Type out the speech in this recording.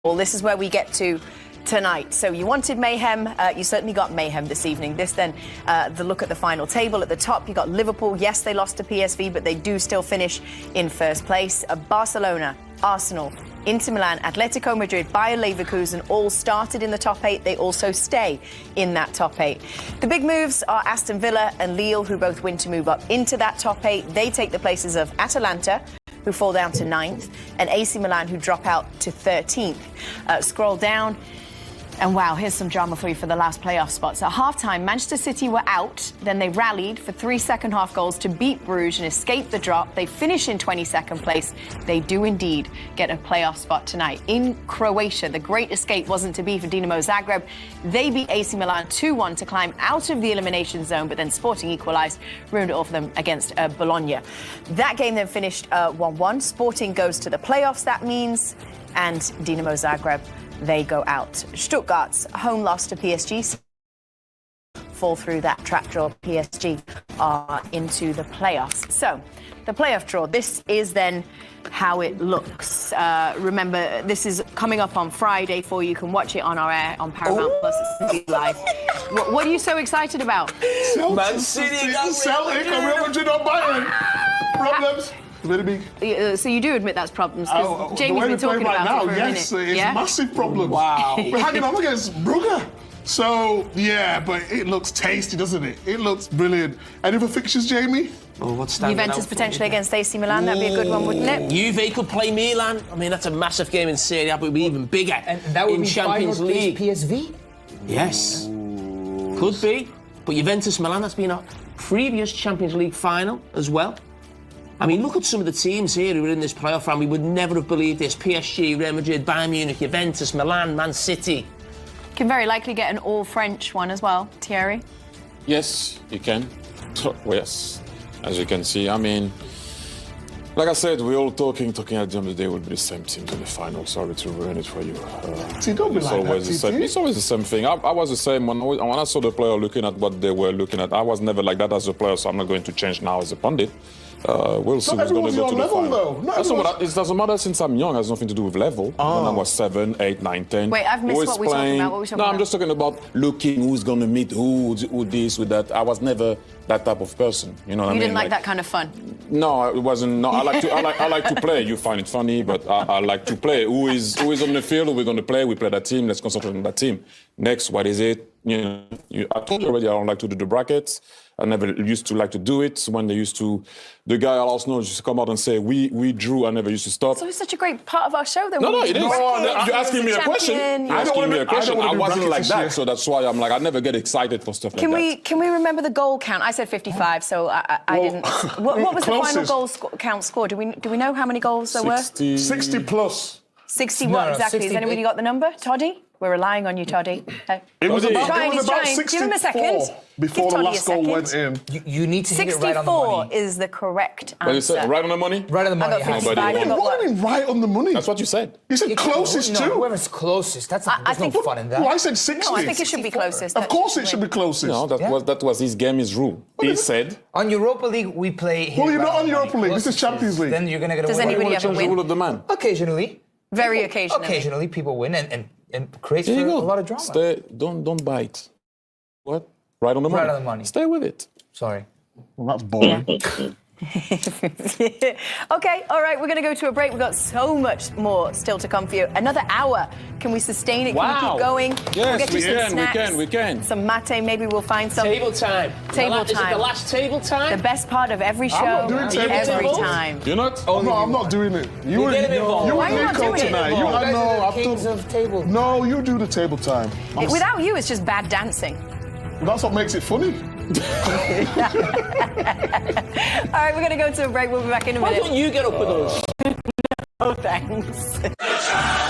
Well, this is where we get to tonight. So you wanted mayhem, you certainly got mayhem this evening. This then, the look at the final table. At the top, you got Liverpool. Yes, they lost to PSV, but they do still finish in first place. Barcelona, Arsenal, Inter Milan, Atletico Madrid, Bayer Leverkusen all started in the top 8. They also stay in that top 8. The big moves are Aston Villa and Lille, who both win to move up into that top 8. They take the places of Atalanta, who fall down to 9th, and AC Milan, who drop out to 13th. Scroll down, and wow, here's some drama for you for the last playoff spots. At half-time, Manchester City were out, then they rallied for 3 second-half goals to beat Bruges and escape the drop. They finish in 22nd place. They do indeed get a playoff spot tonight. In Croatia, the great escape wasn't to be for Dinamo Zagreb. They beat AC Milan 2-1 to climb out of the elimination zone, but then Sporting equalised, ruined it all for them against Bologna. That game then finished 1-1. Sporting goes to the playoffs, that means, and Dinamo Zagreb, they go out. Stuttgart's home loss to PSG fall through that trap draw. PSG are into the playoffs. So, the playoff draw, this is then how it looks. Remember, this is coming up on Friday for you. You can watch it on our air on Paramount Plus. It's live. What are you so excited about? Man City, Celtic, Real Madrid or Bayern. Problems. Very big. So you do admit that's problems, because The Jamie's way been they play talking right about now, it for a yes, minute. it's Yeah? massive problems. Wow. We're hanging on against Brugge. So, yeah, but it looks tasty, doesn't it? It looks brilliant. Any other fixtures, Jamie? Oh, what's standing Juventus out potentially against AC Milan, that'd be a good one, wouldn't it? Juve could play Milan. I mean, that's a massive game in Serie A, but it'd be even bigger And that would in be Champions final place League. PSV? Yes, could be. But Juventus Milan, that's been a previous Champions League final as well. I mean, look at some of the teams here who are in this playoff round. We would never have believed this. PSG, Real Madrid, Bayern Munich, Juventus, Milan, Man City. Can very likely get an all-French one as well, Thierry. Yes, you can. So, yes, as you can see. I mean, like I said, we're all talking at the end of the day will be the same teams in the final. Sorry to ruin it for you. See, don't be It's like always that, the same. TT. It's always the same thing. I was the same when I saw the player looking at what they were looking at. I was never like that as a player, so I'm not going to change now as a pundit. We'll see Not who's going to everyone's go your to the level, final. though. Not That's not everyone's- what it doesn't matter since I'm young. It has nothing to do with level. When I was 7, 8, 9, 10. Wait, I've missed always what we're talking playing. about. What are we talking No, I'm about? just talking about looking who's going to meet who this, with that. I was never that type of person. You know what I You mean? didn't like that kind of fun. No, it wasn't. No, I like to play. You find it funny, but I like to play. Who is on the field? Who we're going to play? We play that team. Let's concentrate on that team. Next, what is it? I told you already. I don't like to do the brackets. I never used to like to do it. When they used to, the guy at Arsenal used to come out and say we drew. I never used to stop. So it's such a great part of our show, then. No, when it we is. brackets, You're asking me a question. champion. You're asking me a question. wanna I do wasn't like brackets this year. that, so that's why I'm like I never get excited for stuff like that. Can we remember the goal count? I said 55, so I didn't. What was the final closest. goal count score? Do we know how many goals there were? 60 plus. 60 No, what no, exactly? 60 Has anybody got the number? Toddy? We're relying on you, Toddy. It was Toddy. about, He's trying. 64 Give him a second. before Give the Toddy last a goal second. went in. You need to hit it right on the 64 money. is the correct What you answer. said? Right on the money? Right on the money. I got it has to 55. be. You got What what? do you mean right on the money? That's what you said. You said closest no, too. Whoever's closest. There's no think- fun in that. Well, I said 60. No, I think it should be closest. Of course it should be closest. No, that was his game, his rule. He said. On Europa League, we play. hit Well, it you're right not on the Europa money. League. This is Closest Champions League. Then you're going to get a Does win. anybody You ever change the win? rule of the man. Occasionally. Very occasionally. Occasionally, people win and creates There for you go. a lot of drama. Stay. Don't bite. What? Right on the money. Right on the money. Stay with it. Sorry. Well, that's boring. Okay, all right, we're going to go to a break. We've got so much more still to come for you. Another hour. Can we sustain it? Can we Wow. keep going? Yes, we'll get you we some can, we snacks, can, we can. Some mate, maybe we'll find some. Table time. Table Is it time. the last table The time? best part of every show, not doing table every tables. time. You're not? No, I'm not doing it. You get him involved. Why are you and not Nico doing it? tonight. You I guys know. are the I've kings done. of table. No, you do the table time. Without you, it's just bad dancing. That's what makes it funny. All right, we're going to go to a break. We'll be back in a Why minute. don't you get up with us? Oh, thanks.